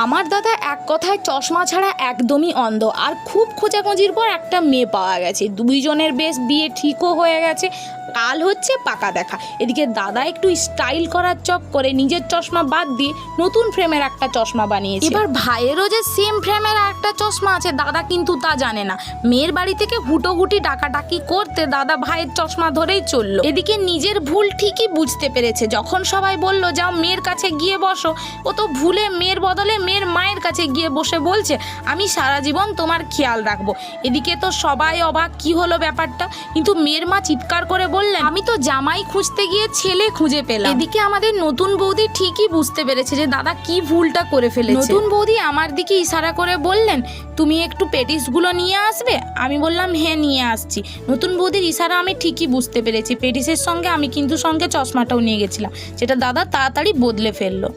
আমার দাদা এক কথায় চশমা ছাড়া একদমই অন্ধ, আর খুব খোঁজাখুঁজির পর একটা মেয়ে পাওয়া গেছে। দুইজনের বেশ বিয়ে ঠিকও হয়ে গেছে, কাল হচ্ছে পাকা দেখা। এদিকে দাদা একটু স্টাইল করার চক্করে নিজের চশমা বাদ দিয়ে নতুন ফ্রেমের একটা চশমা বানিয়েছে। এবার ভাইয়েরও যে সেম ফ্রেমের একটা চশমা আছে, দাদা কিন্তু তা জানে না। মেয়ের বাড়ি থেকে হুটোহুটি ডাকাডাকি করতে দাদা ভাইয়ের চশমা ধরেই চললো। এদিকে নিজের ভুল ঠিকই বুঝতে পেরেছে। যখন সবাই বলল যাও মেয়ের কাছে গিয়ে বসো, ও তো ভুলে মেয়ের বদলে মেয়ের মায়ের কাছে গিয়ে বসে বলছে আমি সারা জীবন তোমার খেয়াল রাখবো। এদিকে তো সবাই অবাক, কি হলো ব্যাপারটা। কিন্তু মেয়ের মা চিৎকার করে বললেন আমি তো জামাই খুঁজতে গিয়ে ছেলে খুঁজে পেলাম। এদিকে আমাদের নতুন বৌদি ঠিকই বুঝতে পেরেছে যে দাদা কি ভুলটা করে ফেলেছে। নতুন বৌদি আমার দিকে ইশারা করে বললেন তুমি একটু পেটিসগুলো নিয়ে আসবে। আমি বললাম হ্যাঁ নিয়ে আসছি। নতুন বৌদির ইশারা আমি ঠিকই বুঝতে পেরেছি। পেটিসের সঙ্গে আমি কিন্তু সঙ্গে চশমাটাও নিয়ে গেছিলাম, যেটা দাদা তাড়াতাড়ি বদলে ফেললো।